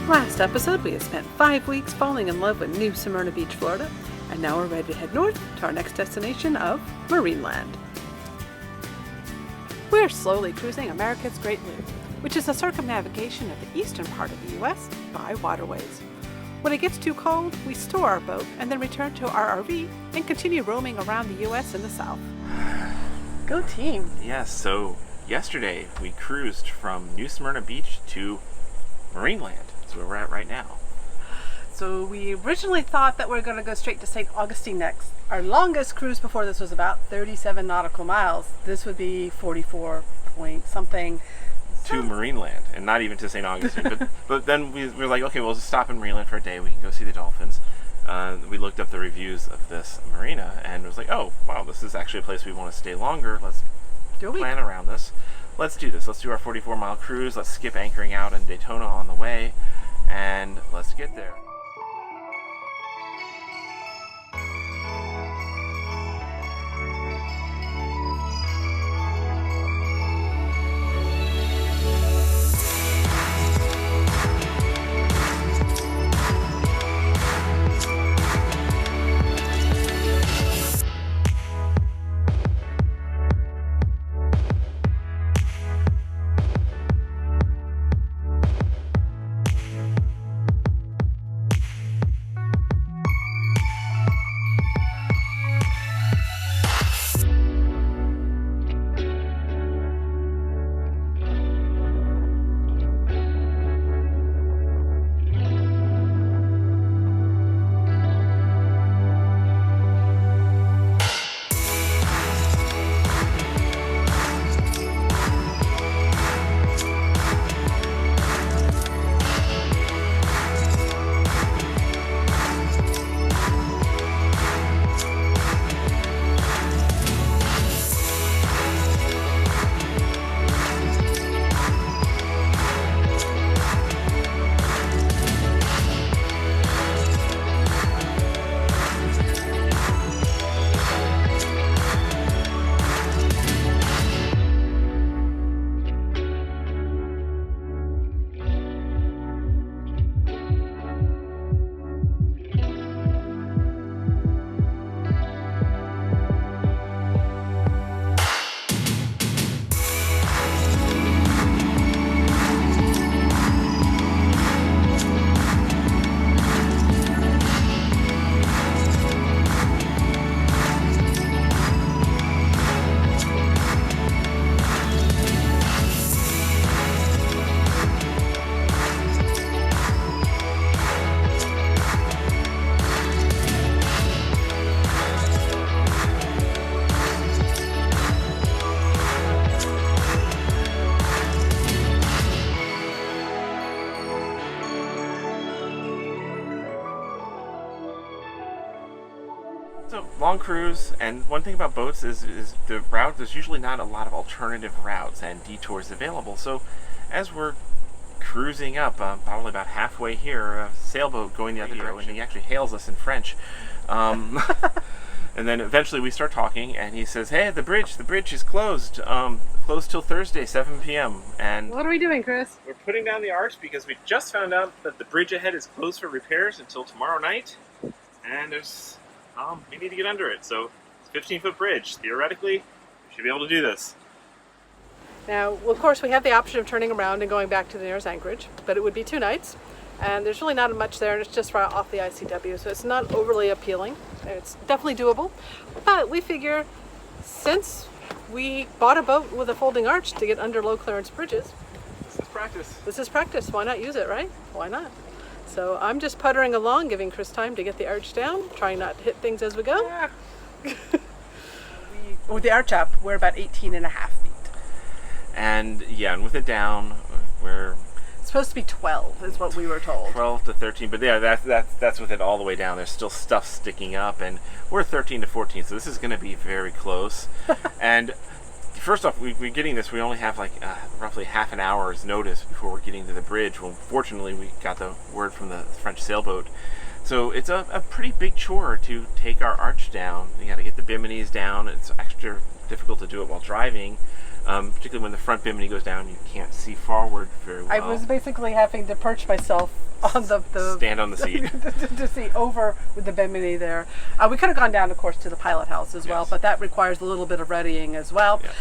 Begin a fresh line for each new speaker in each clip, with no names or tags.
Last episode, we have spent 5 weeks falling in love with new Smyrna Beach, Florida, and now we're ready to head north to our next destination of Marineland. We're slowly cruising America's Great Loop, which is a circumnavigation of the eastern part of the U.S. by waterways. When it gets too cold, we store our boat and then return to our RV and continue roaming around the U.S. in the south. Go team!
Yes, so yesterday we cruised from New Smyrna Beach to Marineland. That's where we're at right now.
So we originally thought that we were going to go straight to St. Augustine next. Our longest cruise before this was about 37 nautical miles. This would be 44 point something.
To Marineland, and not even to St. Augustine. but then we were like, okay, we'll just stop in Marineland for a day. We can go see the dolphins. We looked up the reviews of this marina, and it was like, oh, wow, this is actually a place we want to stay longer. Let's plan around this. Let's do this. Let's do our 44-mile cruise. Let's skip anchoring out in Daytona on the way, and let's get there. Long cruise, and one thing about boats is the route, there's usually not a lot of alternative routes and detours available. So as we're cruising up, probably about halfway here, a sailboat going the other direction, and he actually hails us in French. And then eventually we start talking, and he says, hey, the bridge is closed. Closed till Thursday, 7 p.m. And
What are we doing, Chris?
we're putting down the arch because we just found out that the bridge ahead is closed for repairs until tomorrow night. And there's we need to get under it, so it's a 15-foot bridge. Theoretically, we should be able to do this.
Now, of course, we have the option of turning around and going back to the nearest anchorage, but it would be 2 nights, and there's really not much there, and it's just right off the ICW, so it's not overly appealing. It's definitely doable, but we figure since we bought a boat with a folding arch to get under low clearance bridges, This is practice. Why not use it, right? Why not? So I'm just puttering along, giving Chris time to get the arch down, trying not to hit things as we go.
Yeah.
With the arch up, we're about 18.5 feet.
And yeah, and with it down, we're
It's supposed to be 12, is what we were told.
12 to 13, but yeah, that's with it all the way down. There's still stuff sticking up, and we're 13 to 14, so this is going to be very close. And first off, we're getting this. We only have like roughly half an hour's notice before we're getting to the bridge. Well, fortunately, we got the word from the French sailboat. So it's a pretty big chore to take our arch down. You got to get the biminis down. It's extra difficult to do it while driving. particularly when the front bimini goes down, you can't see forward very well.
I was basically having to perch myself on the
stand on the seat
to see over with the bimini there. We could have gone down, of course, to the pilot house as well, but that requires a little bit of readying as well.
Yeah.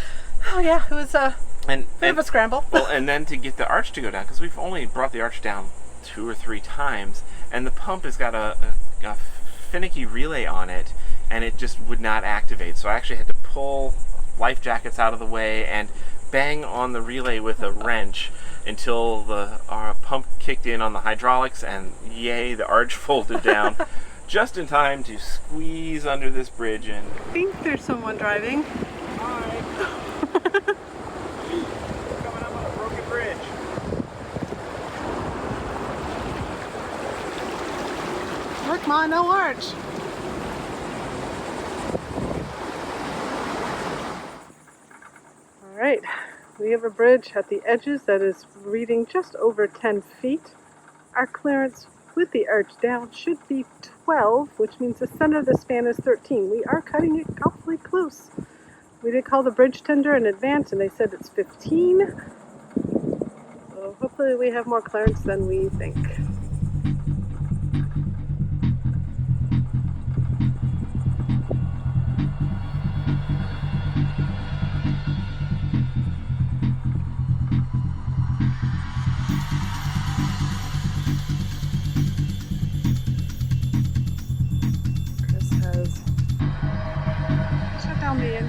Oh yeah, it was a bit of a scramble.
Well, and then to get the arch to go down, because we've only brought the arch down 2 or 3 times, and the pump has got a finicky relay on it, and it just would not activate. So I actually had to pull life jackets out of the way and bang on the relay with a wrench until our pump kicked in on the hydraulics, and yay, the arch folded down just in time to squeeze under this bridge. And
I think there's someone driving.
Hi. Coming up on a broken bridge.
Look, Ma, no arch. All right, we have a bridge at the edges that is reading just over 10 feet. Our clearance with the arch down should be 12, which means the center of the span is 13. We are cutting it awfully close. We did call the bridge tender in advance, and they said it's 15. So hopefully we have more clearance than we think.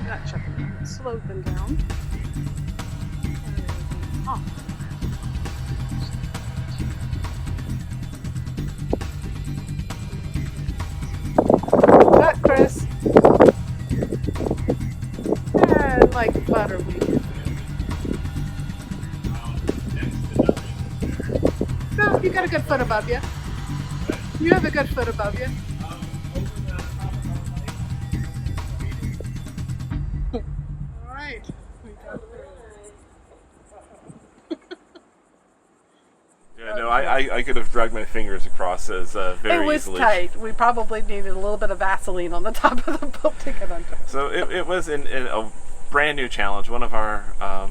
Not shut them down, slowed them down. Oh. That, Chris. And like butterweed. No, you got a good foot above you. You have a good foot above you.
I could have dragged my fingers across as very
It was
easily.
tight. We probably needed a little bit of Vaseline on the top of the boat to get under.
So it was in a brand new challenge, one of our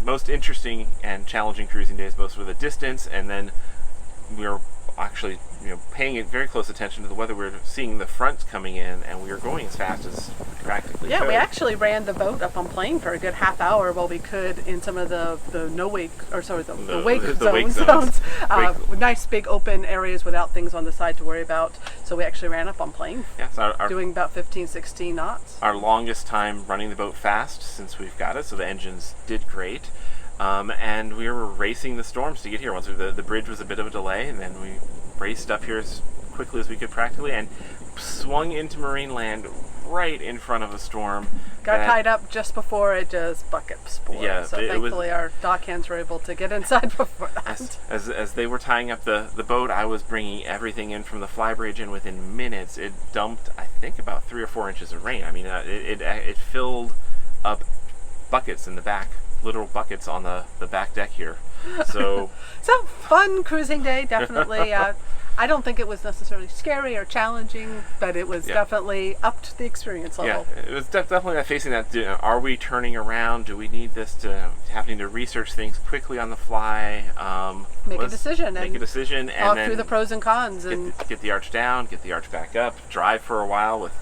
most interesting and challenging cruising days, both for the distance, and then we were actually paying very close attention to the weather. We were seeing the fronts coming in, and we were going as fast as practically could.
We actually ran the boat up on plane for a good half hour while we could in some of the wake zones. With nice big open areas without things on the side to worry about. So we actually ran up on plane, doing about 15, 16 knots.
Our longest time running the boat fast since we've got it, so the engines did great. And we were racing the storms to get here. Once the bridge was a bit of a delay, and then we raced up here as quickly as we could practically, and swung into Marineland right in front of a storm.
Got tied up just before it just bucket spoiled.
Yeah,
so thankfully our dock hands were able to get inside before that.
As they were tying up the boat, I was bringing everything in from the flybridge, and within minutes it dumped, I think, about 3 or 4 inches of rain. I mean, it filled up buckets in the back. Literal buckets on the back deck here. So
fun cruising day, definitely. I don't think it was necessarily scary or challenging, but it was definitely up to the experience level.
Yeah, it was definitely facing that. Are we turning around? Do we need this to having to research things quickly on the fly?
Make a decision,
and
talk through the pros and cons, and
get the arch down, get the arch back up, drive for a while with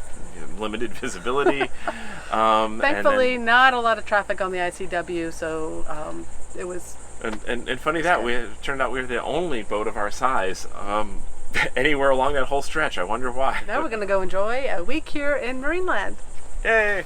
limited visibility.
Thankfully, not a lot of traffic on the ICW, so it was.
And funny that it turned out we were the only boat of our size anywhere along that whole stretch. I wonder why.
Now we're going to go enjoy a week here in Marineland.
Yay!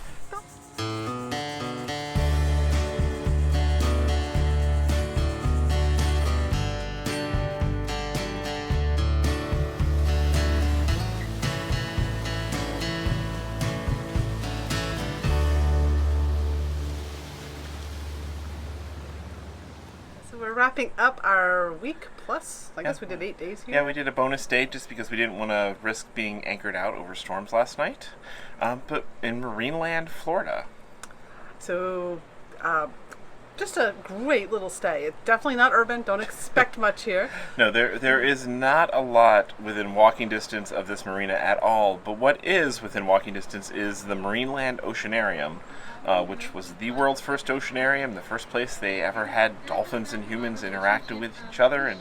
We're wrapping up our week plus. I guess we did 8 days here.
Yeah, we did a bonus day just because we didn't want to risk being anchored out over storms last night. But in Marineland, Florida.
So just a great little stay. It's definitely not urban. Don't expect much here.
No, there is not a lot within walking distance of this marina at all. But what is within walking distance is the Marineland Oceanarium, which was the world's first oceanarium, the first place they ever had dolphins and humans interact with each other and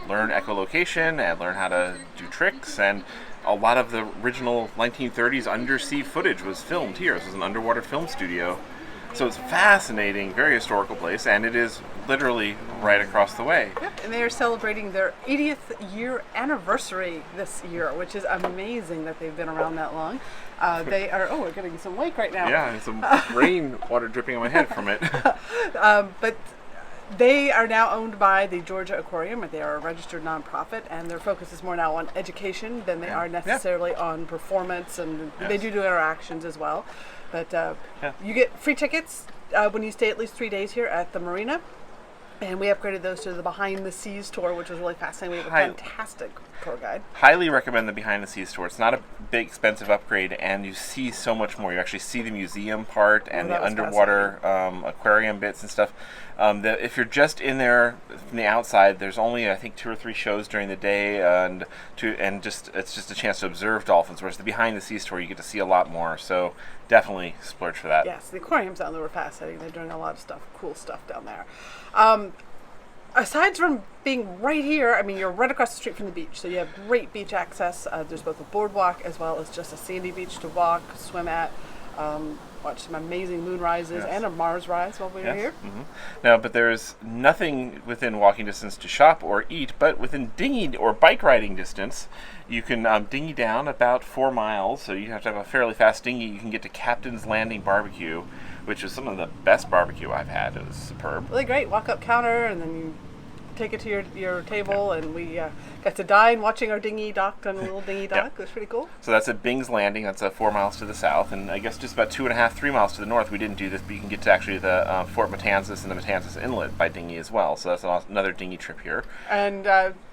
learn echolocation and learn how to do tricks. And a lot of the original 1930s undersea footage was filmed here. This was an underwater film studio. So it's a fascinating, very historical place, and it is literally right across the way.
Yep, and they are celebrating their 80th year anniversary this year, which is amazing that they've been around that long. They are, we're getting some lake right now.
Yeah, and some rain water dripping on my head from it.
But they are now owned by the Georgia Aquarium, and they are a registered nonprofit, and their focus is more now on education than they are necessarily on performance, and they do interactions as well. But you get free tickets when you stay at least 3 days here at the marina. And we upgraded those to the Behind the Seas tour, which was really fascinating. We have a fantastic tour guide.
Highly recommend the Behind the Seas tour. It's not a big, expensive upgrade, and you see so much more. You actually see the museum part and the underwater aquarium bits and stuff. If you're just in there from the outside, there's only, I think, 2 or 3 shows during the day, and it's just a chance to observe dolphins. Whereas the Behind the Seas tour, you get to see a lot more. So definitely splurge for that.
Yes, the aquariums down there were fascinating. They're doing a lot of stuff, cool stuff down there. Aside from being right here, I mean, you're right across the street from the beach, so you have great beach access. There's both a boardwalk as well as just a sandy beach to walk, swim at, watch some amazing moon rises and a Mars rise while we were here.
Mm-hmm. Now, but there's nothing within walking distance to shop or eat, but within dinghy or bike riding distance, you can dinghy down about 4 miles, so you have to have a fairly fast dinghy. You can get to Captain's Landing Bbq, which is some of the best barbecue I've had. It was superb.
Really great. Walk up counter, and then you take it to your table, and we got to dine watching our dinghy docked on a little dinghy dock. It was pretty cool.
So that's at Bing's Landing. That's 4 miles to the south, and I guess just about 2.5, 3 miles to the north. We didn't do this, but you can get to actually the Fort Matanzas and the Matanzas Inlet by dinghy as well. So that's another dinghy trip here.
And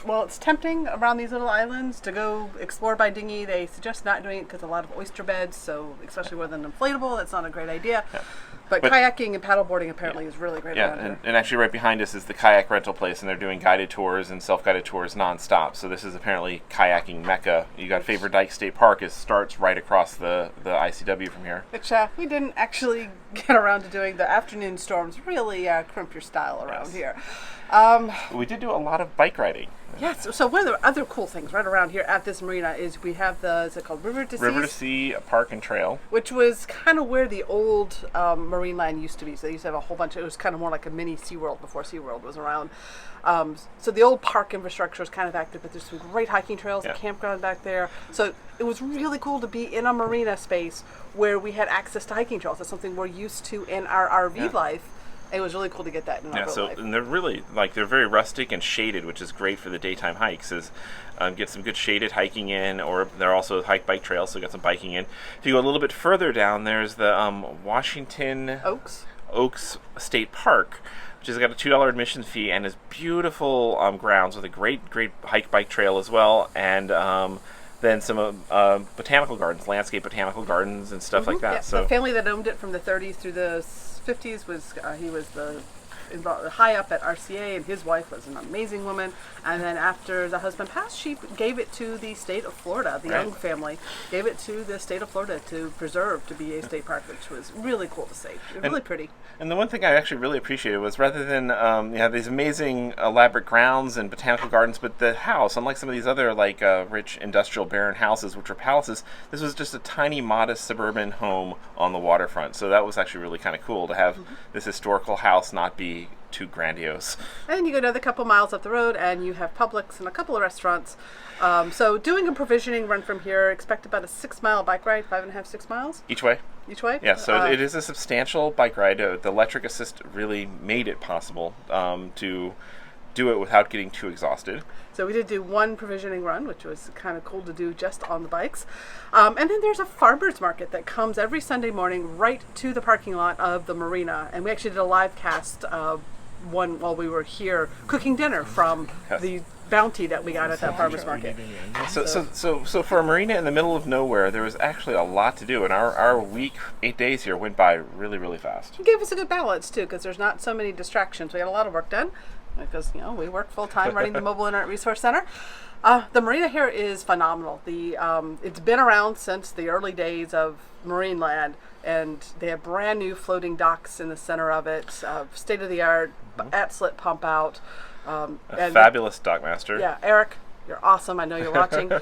well, it's tempting around these little islands to go explore by dinghy. They suggest not doing it because a lot of oyster beds, so especially with an inflatable, that's not a great idea. Yeah. But kayaking and paddleboarding apparently is really great around here.
And actually right behind us is the kayak rental place, and they're doing guided tours and self-guided tours nonstop. So this is apparently kayaking mecca. You got Favor Dyke State Park. It starts right across the ICW from here.
Which we didn't actually get around to doing. The afternoon storms really crimp your style around here.
We did do a lot of bike riding.
Yes. So one of the other cool things right around here at this marina is we have is it called River to Sea?
River to Sea Park and Trail.
Which was kind of where the old Marineland used to be. So they used to have a whole bunch. It was kind of more like a mini SeaWorld before SeaWorld was around. So the old park infrastructure is kind of active, but there's some great hiking trails, a campground back there. So it was really cool to be in a marina space where we had access to hiking trails. That's something we're used to in our RV life. It was really cool to get that in our life.
And they're really, they're very rustic and shaded, which is great for the daytime hikes, get some good shaded hiking in, or they're also bike trails, so get some biking in. If you go a little bit further down, there's the Washington Oaks State Park, which has got a $2 admission fee and is beautiful grounds with a great bike trail as well, and then some botanical gardens, landscape botanical gardens and stuff like that.
Yeah, so the family that owned it from the 30s through the 50s was he was high up at RCA, and his wife was an amazing woman. And then after the husband passed, she gave it to the state of Florida. The Young family gave it to the state of Florida to preserve to be a state park, which was really cool to see. It was really pretty.
And the one thing I actually really appreciated was rather than these amazing elaborate grounds and botanical gardens, but the house, unlike some of these other rich industrial barren houses, which are palaces, this was just a tiny, modest suburban home on the waterfront. So that was actually really kind of cool to have this historical house not be too grandiose.
And you go another couple miles up the road and you have Publix and a couple of restaurants. So doing a provisioning run from here, expect about a 6 mile bike ride, 5.5, 6 miles.
Each way?
Yeah,
so it is a substantial bike ride. The electric assist really made it possible to do it without getting too exhausted.
So we did do one provisioning run, which was kind of cool to do just on the bikes. And then there's a farmer's market that comes every Sunday morning right to the parking lot of the marina. And we actually did a live cast one while we were here cooking dinner from the bounty that we got at that farmer's market.
So for a marina in the middle of nowhere, there was actually a lot to do, and our week, 8 days here went by really, really fast.
It gave us a good balance too, because there's not so many distractions. We got a lot of work done because we work full time running the Mobile Internet Resource Center. The marina here is phenomenal. It's been around since the early days of Marineland, and they have brand new floating docks in the center of it, state of the art, at-slit pump out.
A fabulous dockmaster.
Yeah, Eric, you're awesome. I know you're watching.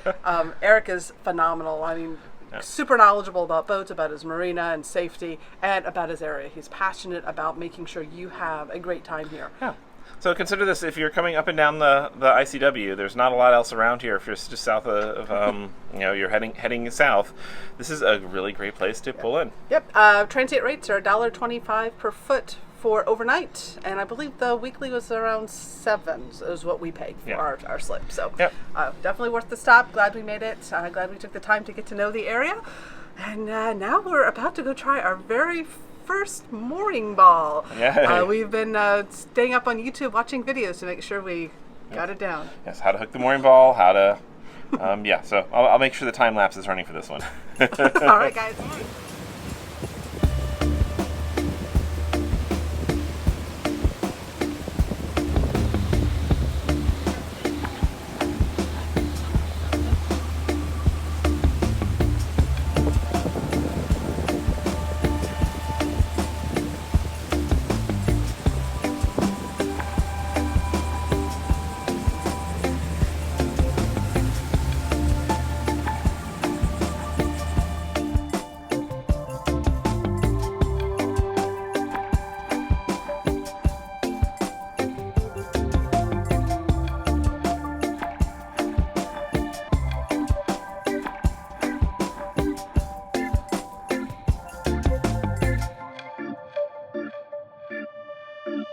Eric is phenomenal. I mean, super knowledgeable about boats, about his marina and safety, and about his area. He's passionate about making sure you have a great time here.
Yeah. So consider this: if you're coming up and down the ICW, there's not a lot else around here. If you're just south of you're heading south, this is a really great place to pull in.
Yep. Transient rates are $1.25 per foot for overnight, and I believe the weekly was around $7 is what we paid for our slip. So definitely worth the stop. Glad we made it. Glad we took the time to get to know the area. And now we're about to go try our very first mooring ball. We've been staying up on YouTube watching videos to make sure we got it down.
Yes, how to hook the mooring ball, how to so I'll make sure the time lapse is running for this one.
All right, guys.